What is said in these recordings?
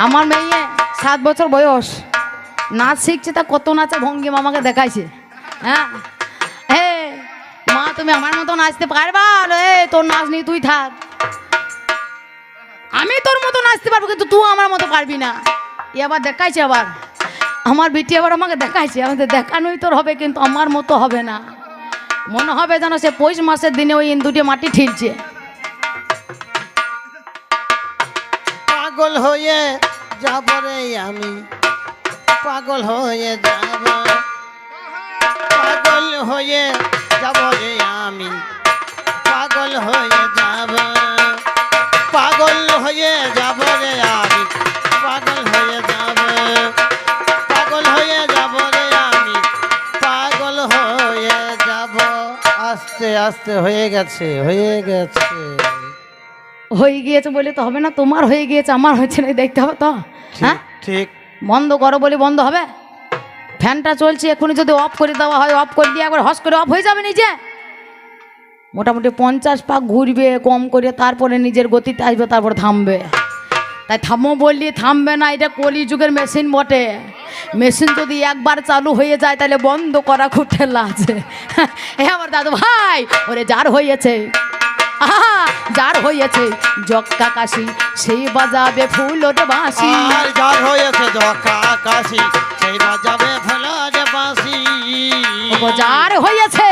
আমার মেয়ে 7 বছর বয়স, নাচ শিখছে, তা কত নাচে ভঙ্গিমা আমাকে দেখাইছে। হ্যাঁ, হে মা তুমি আমার মতো নাচতে পারবা? তোর নাচ নি, তুই থাক, আমি তোর মতো নাচতে পারবো, কিন্তু তুই আমার মতো পারবি না। এ আবার দেখাইছে, আবার আমার বিটি আবার আমাকে দেখাইছে, আমাদের দেখানোই তোর হবে, কিন্তু আমার মতো হবে না। মনে হবে যেন সে পৌষ মাসের দিনে ওই ইন্দুটি মাটি ঠিলছে। পাগল হয়ে যাব রে আমি, পাগল হয়ে যাব, পাগল হয়ে যাব রে আমি, পাগল হয়ে যাব, পাগল হয়ে যাব রে আমি, পাগল হয়ে যাব, পাগল হয়ে যাব রে আমি, পাগল হয়ে যাব। আস্তে আস্তে হয়ে গেছে, হয়ে গেছে। হয়ে গিয়েছে বলে তো হবে না, তোমার হয়ে গিয়েছে, আমার হচ্ছে না, দেখতে হবে তো। হ্যাঁ ঠিক। বন্ধ করো বলে বন্ধ হবে? ফ্যানটা চলছে, এখনই যদি অফ করে দেওয়া হয়, অফ করে দিয়ে একবার হস করে অফ হয়ে যাবে নিজে। মোটামুটি 50 পাক ঘুরবে কম করে, তারপরে নিজের গতিতে আসবে, তারপর থামবে। তাই থামো বললি থামবে না, এটা কলিযুগের মেশিন বটে। মেশিন যদি একবার চালু হয়ে যায় তাহলে বন্ধ করা খুব ঠেলা আছে। এ আমার দাদু ভাই, ওরে যার হয়েছে, আহা যার হয়েছে জক্কা কাশি, সেই বাজাবে ফুলোর বাঁশি। আর যার হয়েছে জক্কা কাশি, সেই বাজাবে ফুলোর বাঁশি। ও যার হয়েছে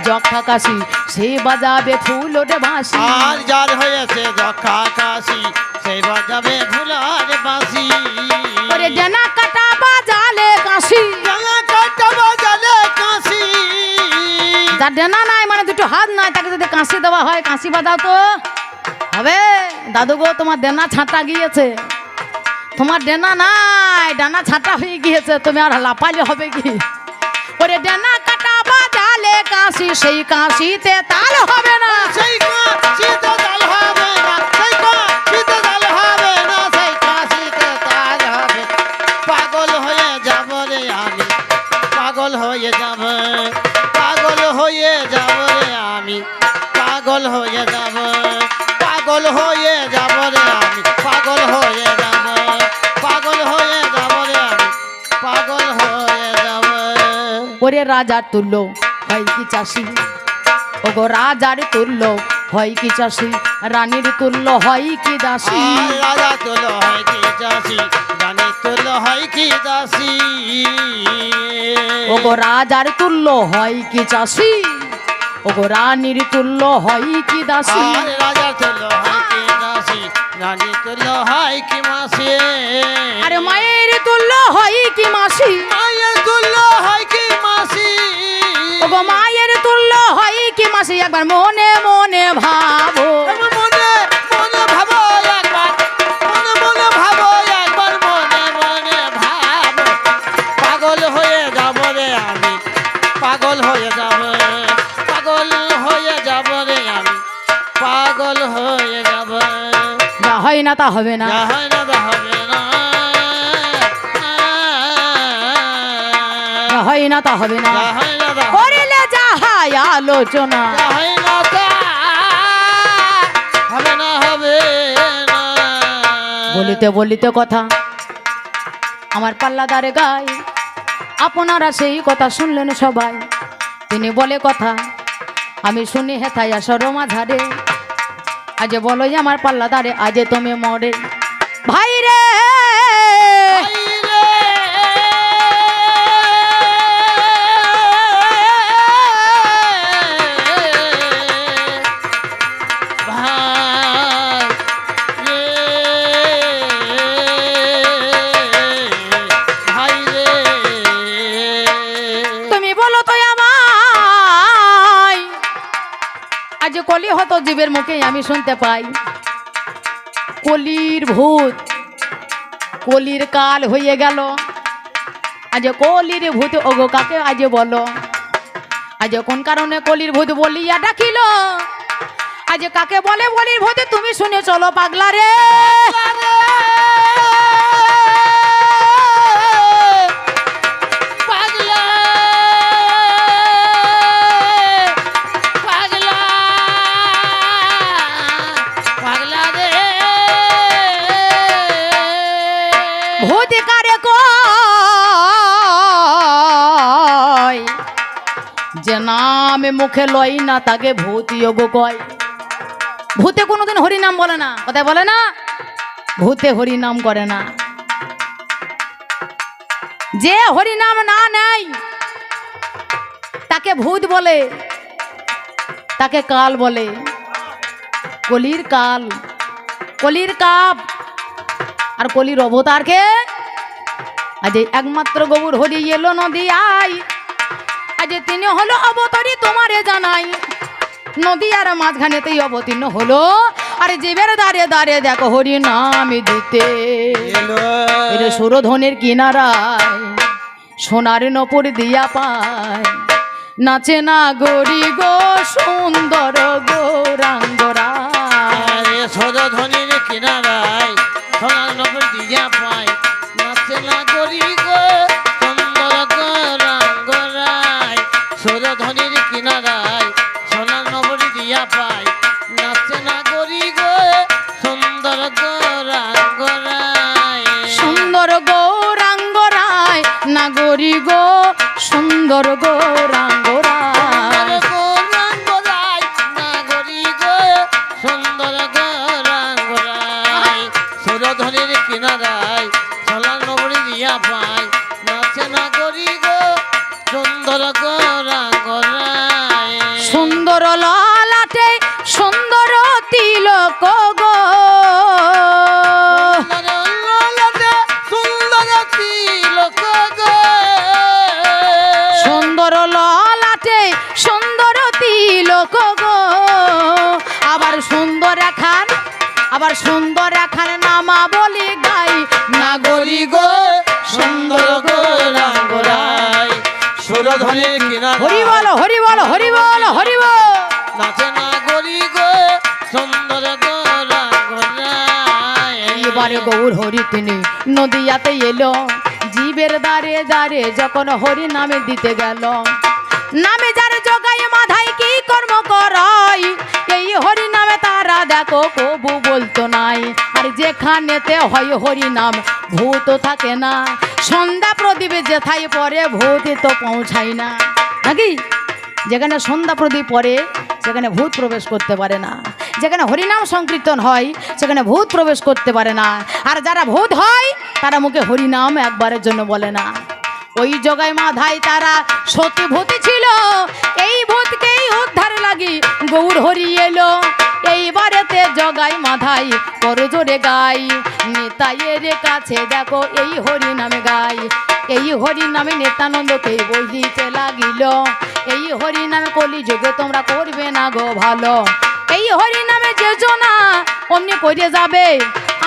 জক্কা কাশি, সেই বাজাবে ফুলোর বাঁশি। আর যার হয়েছে জক্কা কাশি, সেই বাজাবে ফুলোর বাঁশি। ওরে ডেনা কাটা বাজালে কাশি, ডেনা কাটা বাজালে কাশি। যার ডেনা নাই মানে দুটো হাত নাই, তাকে যদি কাশি দেওয়া হয়, কাশি বাজাও তো হবে। দাদু গো তোমার ডেনা ছাঁটা গিয়েছে, তোমার ডেনা নাই, ডানা ছাঁটা হয়ে গিয়েছে, তুমি আর লাপালে হবে কি? ওরে ডেনা কাটা বাজালে কাশি, সেই কাশিতে তাল হবে না, সেই কাশিতে তাল হবে না, সেই কাশিতে তাল হবে না, সেই কাশিতে তাল হবে। পাগল হয়ে যাব রে আমি, পাগল হয়ে যাব, পাগল হয়ে যাব রে আমি, পাগল হয়ে যাব, পাগল হয়ে যাব রে আমি, পাগল হয়ে যাব, পাগল হয়ে যাব রে আমি, পাগল হয়ে যাব। ওরে রাজার তুল্য হয় কি চাষি, ওগো রাজার তুল্য হয় কি চাষি, রানীর তুল্য হয় কি দাসী। রাজা তুল হয় কি দাসী, রানী তুল হয় কি দাসী। ওগো রাজার তুল্য হয় কি চাষি, ওগো রানীর তুল্য হয় কি দাসী। রাজা তুল হয় কি দাসী, রানী তুল হয় কি মাসি। আরে মায়ের তুল্য হয় কি মাসি, মায়ের তুল হয় কি মাসি। ওগো মায়ের তুল্য হয় কি মাসি, একবার মনে মনে ভাবো। মনে মনে ভাবো একবার, মনে মনে ভাবো একবার, মনে মনে ভাবো। পাগল হয়ে যাব রে আমি, পাগল হয়ে যাব, পাগল হয়ে যাব রে আমি, পাগল হয়ে যাব। যা হয় না তা হবে না, যা হয় না তা হবে না, যা হয় না তা হবে না, যা হয় না তা করিলে যাহাই আলোচনা। যা হয় না তা হবে না, হবে না। বলিতে বলিতে কথা আমার পাল্লাদারে গায়, আপনারা সেই কথা শুনলেন সবাই। তিনি বলে কথা আমি শুনি হেথাইয়া সরমা ঝাড়ে, আজ বলো আমার পাল্লাদারে আজ তুমি মরে। ভাই রে তুমি বলো তো আমায়, আজ কলি হতো জীবের মুখে আমি শুনতে পাই, কলির ভূত, কলির কাল হয়ে গেল, আজ কলির ভূত ওগো কাকে আজ বলো। আজ কোন কারণে কলির ভূত বলিয়া ডাকিল, আজ কাকে বলে বলির ভূত, তুমি শুনে চলো পাগলা রে। ভূত কারে কয় যে নামে মুখে লই না তাকে ভূত যোগ কয়। ভূতে কোনোদিন হরি নাম বলে না, কোথায় বলে না? ভূতে হরি নাম করে না। যে হরি নাম না নেয় তাকে ভূত বলে, তাকে কাল বলে। কলির কাল, কলির কাপ আর কলির অবতারকে আজ একমাত্র গৌর হরি এলো নদিয়ায়। আজ তিনি হলো অবতারী তোমারে জানাই, নদিয়ার মাঝখানেতেই অবতীর্ণ হলো। আরে জীবের দাঁড়িয়ে দাঁড়িয়ে দেখো হরি নাম দিতে এরে সুরধনের কিনারায় সোনার নপুর দিয়া পায়। নাচে না গরি গো সুন্দর গৌরাঙ্গরা, সুরধনের কিনারায় সোনার নপুর দিয়া পায়। নাচে না গরি গো সুন্দর গৌরাঙ্গরায়, সুরধনের কিনারায় সোনার নপুর দিয়া পায়। নাচে না গরি গো সুন্দর গৌরাঙ্গরায়, সুন্দর গৌরাঙ্গরায় নাগরি গো সুন্দর গৌরাঙ্গরায়। গৌরাঙ্গরায় নাগরি গো সুন্দর গৌরাঙ্গরায়, সুরধনের কিনারায় সোনার নপুর দিয়া পায়। নাচে না গরি গো সুন্দর গৌরাঙ্গরায়, সুন্দর ললাটে সুন্দর তিলক গো, সুন্দর ললাটে সুন্দর তিলক গো। আবার সুন্দর এখান, আবার সুন্দর এখান নামা বলি গাই নাগরি গো সুন্দর গৌরাঙ্গরায়, সুরধনের কিনারায় হরি বল হরি বল হরি বল হরি বল। নাচে না গরি গো সুন্দর গৌরাঙ্গরায়। এবারে গৌর হরি তিনি নদিয়াতে এলো, জীবের দ্বারে দ্বারে যখন হরি নামে দিতে গেল। নামে যার জগাই মাথায় কি কর্ম করাই, এই হরি নামে তারা দেখো কবু বলতো নাই। আর যেখানেতে হয় হরি নাম ভূত থাকে না, সন্ধ্যা প্রদীপে যেথায় পরে ভূত তো পৌঁছায় না নাকি? যেখানে সন্ধ্যা প্রদীপ পড়ে সেখানে ভূত প্রবেশ করতে পারে না, যেখানে হরিনাম সংকীর্তন হয় সেখানে ভূত প্রবেশ করতে পারে না। আর যারা ভূত হয় তারা মুখে হরিনাম একবারের জন্য বলে না। ওই জগায় মাধায় তারা সতী ভূতি ছিল, এই ভূতকেই উদ্ধার লাগি গৌর হরি এলো। এইবারেতে জগায় মাধাই বড় জোরে গাই, নেতাইয়ের কাছে দেখো এই হরি নামে গাই। এই হরি নামে নেতানন্দকে বলিতে লাগিল, এই হরি নামে কলি যুগে তোমরা করবে না গো ভালো। এই হরি নামে যোজনা অমনি করে যাবে,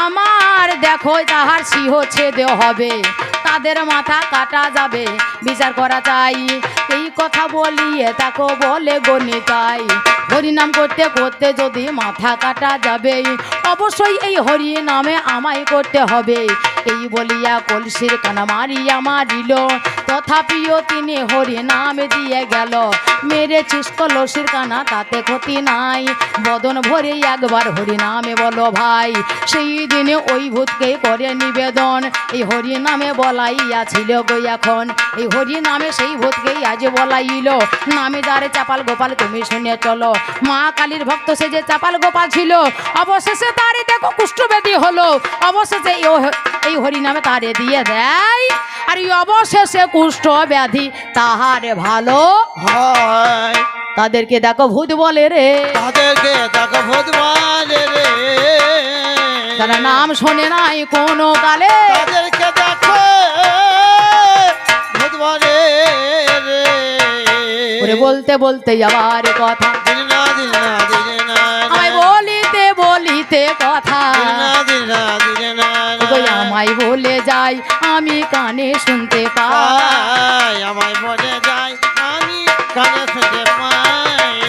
আমার দেখো তাহার সিংহ ছেদে হবে, তাদের মাথা কাটা যাবে বিচার করা চাই। এই কথা বলিয়ে তাকে বলে গণিতাই, হরিনাম করতে করতে যদি মাথা কাটা যাবে অবশ্যই এই হরি নামে আমায় করতে হবে। এই বলিয়া কলসির কানা মারিয়া মারিল, তথাপিও তিনি হরি নামে দিয়ে গেল। মেরেছিস কলসির কানা তাতে ক্ষতি নাই, বদন ভরে একবার হরি নামে বলো ভাই। সেই দিনে ওই ভূতকে করে নিবেদন, এই হরি নামে বলাইয়াছিল গো এখন। এই হরি নামে সেই ভূতকেই আজ বলাইল, নামে যারে চাপাল গোপাল তুমি শুনে চলো। মা কালীর ভক্ত সে যে চাপাল গোপাল ছিল, অবশেষে তারে দেখো কুষ্ঠব্যাধি হলো। অবশেষে এই হরি নামে তারে দিয়ে দেয়, আর এই অবশেষে কুষ্ঠ ব্যাধি তাহারে ভালো হয়। তাদেরকে দেখো ভূত বলে রে, তাদেরকে দেখো ভূত বলে রে, তারা নাম শোনে নাই কোনো কালে। তাদেরকে দেখো ভূত বলে রে। ওরে বলতে বলতে আবার কথা, দিন না দিন না দিন না আমায় বলিতে বলিতে কথা, দিন না দিন না দিন না ওই আমায় বলে যাই আমি কানে শুনতে পাই। আমায় বলে যায় আমি কানে শুনতে পাই।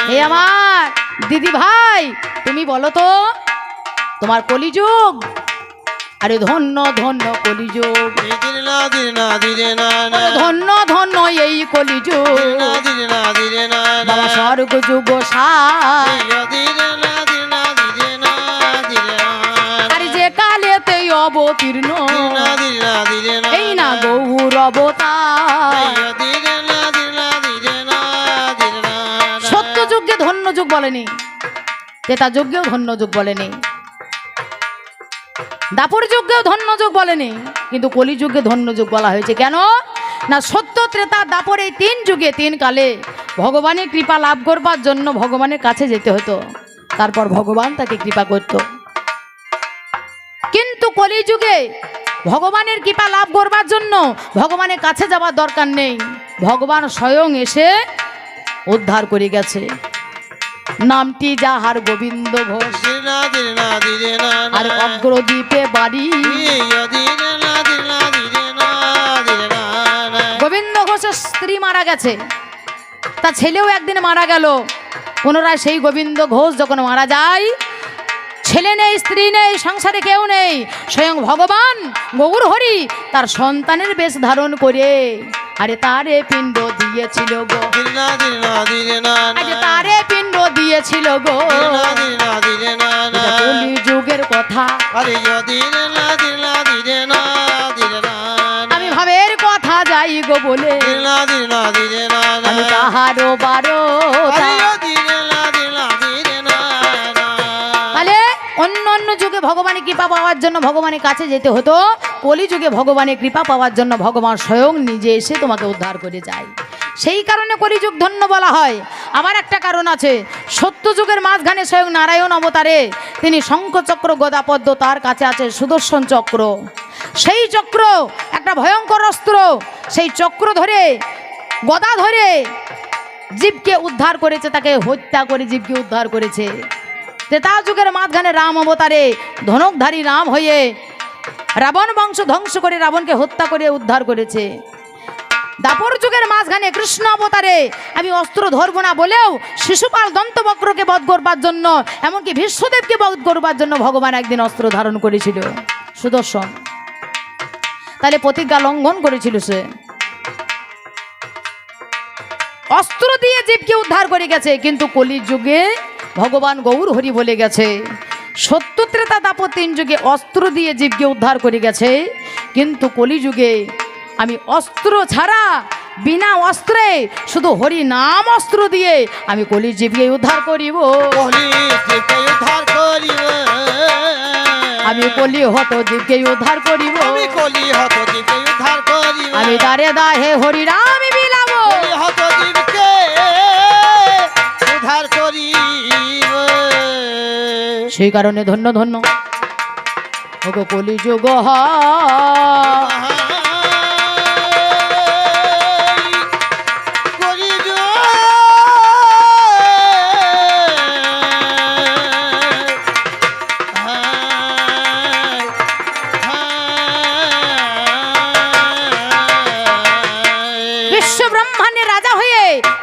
হে আমার দিদি ভাই তুমি বলো তো, তোমার কলিযুগ, আরে ধন্য ধন্য কলিযুগ, দিন না দিন না দিন না ওরে ধন্য ধন্য এই কলিযুগ, দিন না দিন না বাবা স্বর্গ যুগ সার। দিন না দিন না দিন না দিন না আর যে কালেতে অব অবতীর্ণ এই না গৌর অবতার। সত্য যুগে ধন্য যুগ বলেনি, ত্রেতা যুগেও ধন্য যুগ বলেনি, দাপর যুগেও ধন্য যুগ বলেনি, কিন্তু কলিযুগে ধন্য যুগ বলা হয়েছে। কেন না সত্য ত্রেতা দাপর এই তিন যুগে তিন কালে ভগবানের কৃপা লাভ করবার জন্য ভগবানের কাছে যেতে হতো, তারপর ভগবান তাকে কৃপা করত। কিন্তু কলিযুগে ভগবানের কৃপা লাভ করবার জন্য ভগবানের কাছে যাবার দরকার নেই, ভগবান স্বয়ং এসে উদ্ধার করে গেছে। নামটি যাহার গোবিন্দ ঘোষ, আর অগ্রদ্বীপে বাড়ি। গোবিন্দ ঘোষের স্ত্রী মারা গেছে, তার ছেলেও একদিন মারা গেল। পুনরায় সেই গোবিন্দ ঘোষ যখন মারা যায়, ছেলে নেই, স্ত্রী নেই, সংসারে কেউ নেই, স্বয়ং ভগবান গৌর হরি তার সন্তানের বেশ ধারণ করে আরে তারে পিণ্ড দিয়েছিল গো, আরে তারে পিণ্ড দিয়েছিল গো। কলি যুগের কথা, আমি ভাবের কথা যাই গো বলে, আমি তাহারও বারো। তাহলে অন্য অন্য যুগে ভগবানের কৃপা পাওয়ার জন্য ভগবানের কাছে যেতে হতো, কলিযুগে ভগবানের কৃপা পাওয়ার জন্য ভগবান স্বয়ং নিজে এসে তোমাকে উদ্ধার করে যায়। সেই কারণে কলিযুগ ধন্য বলা হয়। আবার একটা কারণ আছে, সত্য যুগের মাঝখানে স্বয়ং নারায়ণ অবতারে তিনি শঙ্খচক্র গদাপদ্ম, তার কাছে আছে সুদর্শন চক্র। সেই চক্র একটা ভয়ঙ্কর অস্ত্র, সেই চক্র ধরে গদা ধরে জীবকে উদ্ধার করেছে, তাকে হত্যা করে জীবকে উদ্ধার করেছে। ত্রেতা যুগের মাঝখানে রাম অবতারে ধনুকধারী রাম হয়ে রাবণ বংশ ধ্বংস করে রাবণকে হত্যা করে উদ্ধার করেছে। দাপর যুগের মাঝখানে কৃষ্ণ অবতারে আমি অস্ত্র ধরবো না বলেও শিশুপাল দন্তবক্রকে বধ করবার জন্য, এমনকি ভীষ্মদেবকে বধ করবার জন্য ভগবান একদিন অস্ত্র ধারণ করেছিল, সুদর্শন। তাহলে প্রতিজ্ঞা লঙ্ঘন করেছিল সে, অস্ত্র দিয়ে জীবকে উদ্ধার করে গেছে। কিন্তু কলিযুগে ভগবান গৌর হরি বলে গেছে, সত্য ত্রেতা দাপর তিন যুগে অস্ত্র দিয়ে জীবকে উদ্ধার করে গেছে, কিন্তু কলিযুগে আমি অস্ত্র ছাড়া বিনা অস্ত্রে শুধু হরি নাম অস্ত্র দিয়ে আমি কলিজীবকে উদ্ধার করিব। আমি কলি হত জীবকে উদ্ধার করিব, আমি দারে দা হে হরি রাম বিলাব, সেই কারণে ধন্য ধন্য ওগো কলিযুগ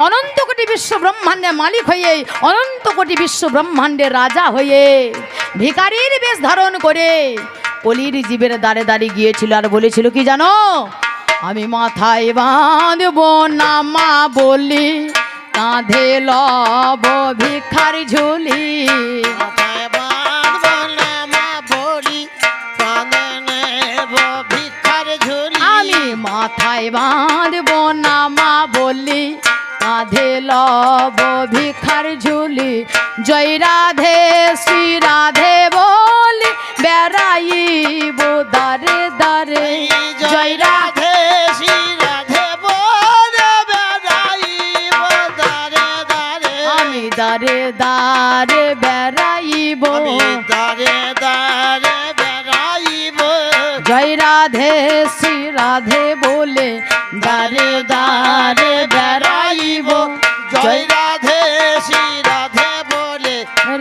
অনন্ত কোটি বিশ্ব ব্রহ্মাণ্ডের মালিক হয়ে, অনন্ত কোটি বিশ্ব ব্রহ্মাণ্ডের রাজা হয়ে ভিখারির বেশ ধারণ করে কলির জীবের দ্বারে দ্বারে গিয়েছিল, আর বলেছিল কি জানো, আমি মাথায় বাঁধব না মা বলি, কাঁধে লব ভিখার ঝুলি, আমি মাথায় বাঁধব না মা বলি, কাঁধে লব ভিখার ঝুলি, জয় রাধে শ্রী রাধে বলি বেড়াইব দারে দারে, জয় রাধে শ্রী রাধে বলে বেড়াইব দারে দারে, আমি দারে দারে বেড়াইব, দারে দারে বেড়াইব, জয় রাধে শ্রী রাধে বলে দারে দারে বেড়াইব, জয় রাধে শ্রী রাধে বলে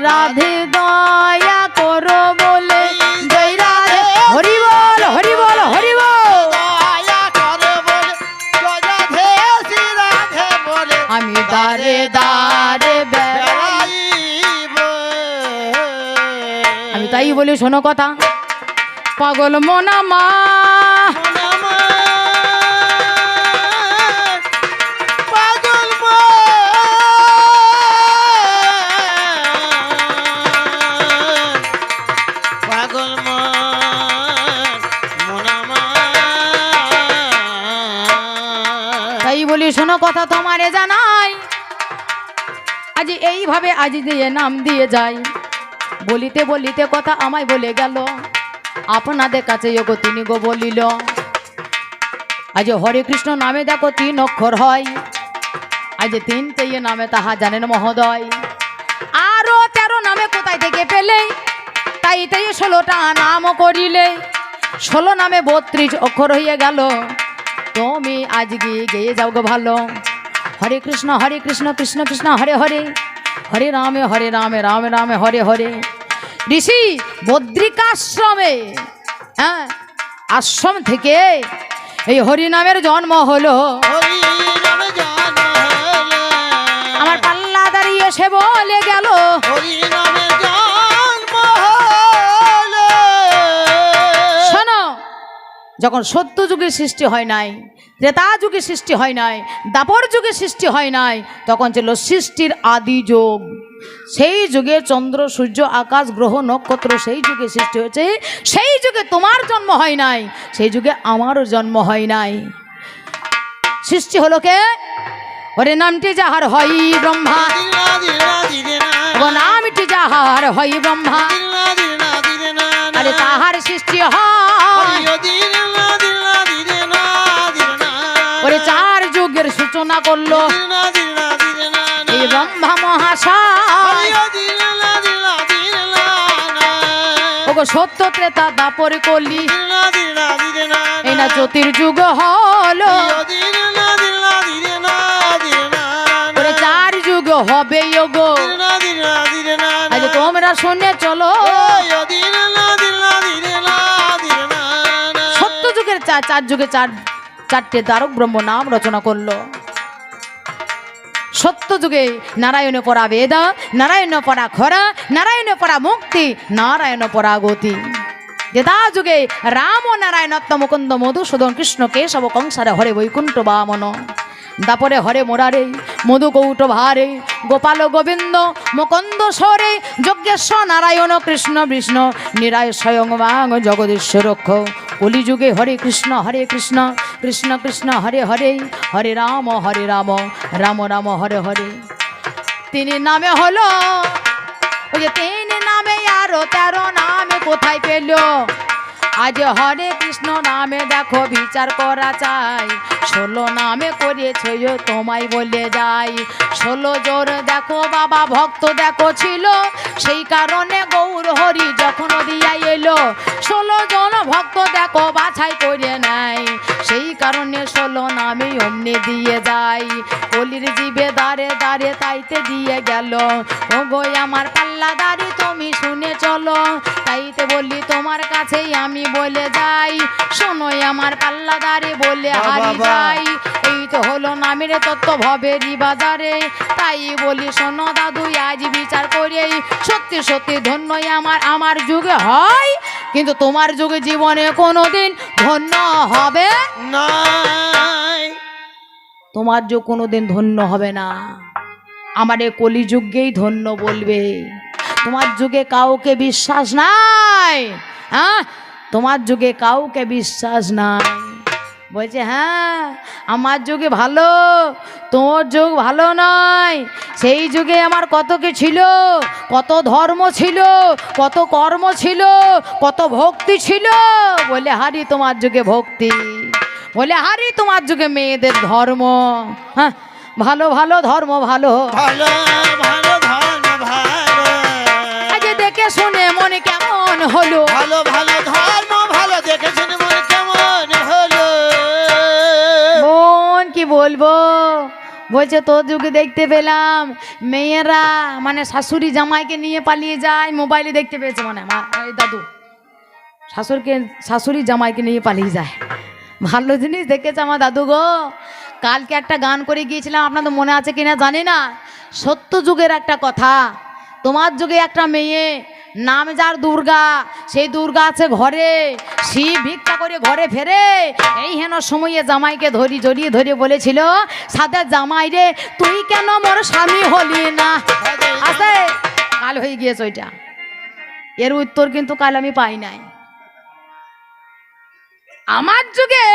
রাধে দয়া করো বলে, জয় রাধে হরি বল হরি বল হরি বল, দয়া করো বলে জয় রাধে শ্রী রাধে বলে আমি দারে দারে বেড়াইব। আমি তাই বলি শোনো কথা, পাগল মনা মা বলি শোনো কথা তোমারে জানাই, আজ এইভাবে আজ দিয়ে নাম দিয়ে যাই। বলিতে বলিতে কথা আমায় বলে গেল, আপনাদের কাছে গো তিনি গো বলিল, আজ হরে কৃষ্ণ নামে দেখো 3 অক্ষর হয়, আজ 3টে নামে তাহা জানেন মহোদয়। আরো 13 নামে কোথায় থেকে পেলে, তাই 16টা নাম করিলে 16 নামে 32 অক্ষর হয়ে গেল। তুমি আজকে গেয়ে যাও গো ভালো, হরে কৃষ্ণ কৃষ্ণ কৃষ্ণ হরে হরে, হরে রামে রামে রামে হরে হরে। ঋষি বদ্রিকাশ্রমে, হ্যাঁ, আশ্রম থেকে এই হরি নামের জন্ম হলো। হরি নামে জন্ম হলো, আমার পাল্লা দাঁড়িয়ে সে বলে গেল, হরি নামে জন্ম হলো। শোনো, যখন সত্য যুগের সৃষ্টি হয় নাই, ত্রেতা যুগে সৃষ্টি হয় নাই, দাপর যুগে সৃষ্টি হয় নাই, তখন ছিল সৃষ্টির আদি যুগ। সেই যুগে চন্দ্র সূর্য আকাশ গ্রহ নক্ষত্র সেই যুগে সৃষ্টি হয়েছে। সেই যুগে তোমার জন্ম হয় নাই, সেই যুগে আমারও জন্ম হয় নাই। সৃষ্টি হলো কে? ওরে নামটি যাহার হয় ব্রহ্মা, দিনা দিনা দিনা ও নামটি যাহার হয় ব্রহ্মা, দিনা দিনা দিনা আরে তাহার সৃষ্টি হয়। হরি দিনা দিনা দিনা দিনা ওরে 4 যুগের সূচনা করলো দিনা দিনা দিনা এই ব্রহ্মা মহাশয়। দিনা দিনা দিনা ওগো সত্য ত্রেতা দাপর কলি, দিনা দিনা দিনা এই না চতুর্যুগ হলো। দিনা দিনা দিনা দিনা ওরে 4 যুগ হবে ওগো, দিনা দিনা দিনা আজ তোমরা শুনে চলো। দিনা দিনা দিনা দিনা সত্য যুগের 4 যুগে 4টে দ্বারক ব্রহ্ম নাম রচনা করলো। সত্য যুগে নারায়ণ পরা বেদ, নারায়ণ পরা খরা, নারায়ণ পরা মুক্তি, নারায়ণ পরা গতি। ত্রেতা যুগে রাম ও নারায়ণ মুকুন্দ মধুসূদন কৃষ্ণ কেশব কংসারে হরে বৈকুণ্ঠ বামন। দাপরে হরে মোরারে মধু কৌট ভারে, গোপাল গোবিন্দ মুকুন্দ সরে, যজ্ঞেশ্বর নারায়ণ কৃষ্ণ বিষ্ণু নিরায় স্বয়ং বাং জগদীশ্বর রক্ষ। কলিযুগে হরে কৃষ্ণ কৃষ্ণ কৃষ্ণ হরে হরে, হরে রাম রাম রাম হরে হরে। 3 নামে হলো, ওই যে 3 নামে আরো 13 নামে কোথায় পেল? আজ হরে কৃষ্ণ নামে দেখো বিচার করা চাই, 16 নামে করেছে তোমায় বলে যাই। 16 জোর দেখো বাবা ভক্ত দেখো ছিল, সেই কারণে গৌর হরি যখন দিয়া এলো। 16 জন ভক্ত দেখো বাছাই করে নাই, সেই কারণে 16 নামে অমনি দিয়ে যাই। কলির জীবে দাঁড়ে দাঁড়ে তাইতে দিয়ে গেল, ও গো আমার পাল্লা দাঁড়ি তুমি শুনে চলো। তাইতে বলি তোমার কাছেই আমি বলে যাই, শোনোই আমার পাল্লা দাঁড়ি বলে হারি যাই। এই তো হলো নামের তত্ত্ব ভবেরই বাজারে, তাই বলি শোনো দাদু আজ বিচার করে, সত্যি সত্যি ধন্যই আমার যুগে হয়, কিন্তু তোমার যুগে জীবনে কোনোদিন ধন্য হবে নাই। তোমার যুগ কোনোদিন ধন্য হবে না, আমার এই কলিযুগেই ধন্য বলবে। তোমার যুগে কাউকে বিশ্বাস নাই, হ্যাঁ, তোমার যুগে কাউকে বিশ্বাস নাই। বলছে হ্যাঁ আমার যুগে ভালো, তোমার যুগ ভালো নয়। সেই যুগে আমার কত কি ছিল, কত ধর্ম ছিল, কত কর্ম ছিল, কত ভক্তি ছিল। বলে হারি তোমার যুগে ভক্তি, বলে হারি তোমার যুগে মেয়েদের ধর্ম। হ্যাঁ, ভালো ভালো ধর্ম ভালো, ভালো ভালো ধর্ম ভালো, আজ দেখে শুনে মনে কেমন হলো। ভালো ভালো ধর্ম ভালো, দেখেছেন মনে কেমন হলো। বোন কি বলবো, বলছে তোর যুগে দেখতে পেলাম মেয়েরা মানে শাশুড়ি জামাইকে নিয়ে পালিয়ে যায়, মোবাইলে দেখতে পেয়েছে মানে দাদু শাশুড়ি জামাইকে নিয়ে পালিয়ে যায়। ভালো জিনিস দেখেছে আমার দাদু গো। কালকে একটা গান করে গিয়েছিলাম, আপনাদের মনে আছে কিনা জানি না। সত্য যুগের একটা কথা, তোমার যুগে একটা মেয়ে নাম যার দুর্গা, সেই দুর্গা আছে ঘরে, শিব ভিক্ষা করে ঘরে ফেরে। এই হেন সময়ে জামাইকে জড়িয়ে ধরে বলেছিল, সাদা জামাই রে তুই কেন মোর স্বামী হলি না। আছে কাল হয়ে গিয়েছে ওইটা, এর উত্তর কিন্তু কাল আমি পাই নাই। আমার যুগে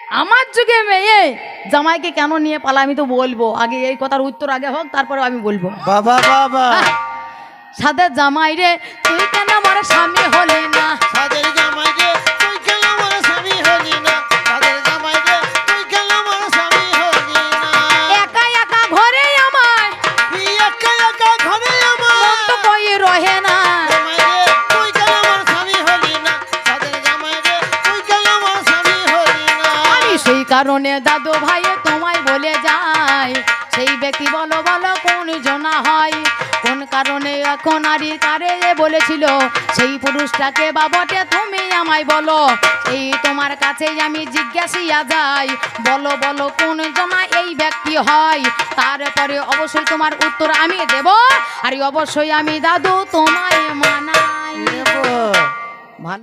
আমার যুগে মেয়ে জামাইকে কেন নিয়ে পালা আমি তো বলবো, আগে এই কথার উত্তর আগে হোক তারপরে আমি বলবো। বাবা বাবা সাথে জামাই রে তুই কেন আমার স্বামী হলি না, সাদের জামাই রে তুই কেন আমার স্বামী হলি না, সাদের জামাই রে তুই কেন আমার স্বামী হলি না, একা একা ঘরে আমায় তুই একা একা ঘরে আমার মন তো কই রহে না। জামাই রে তুই কেন আমার স্বামী হলি না, সাদের জামাই রে তুই কেন আমার স্বামী হলি না। আমি সেই কারণে দাদু ভাই তোমায় বলে যাই, সেই ব্যক্তি বলো বলো কোন জনা হয়, কোন কারণে এখন নারী কারে বলেছিল, সেই পুরুষটাকে বা বটে তুমি আমায় বলো, এই তোমার কাছে আমি জিজ্ঞাসিয়া যাই, বলো বলো কোন জনা এই ব্যক্তি হয়, তারপরে অবশ্যই তোমার উত্তর আমি দেব, আর অবশ্যই আমি দাদু তোমায় মানা।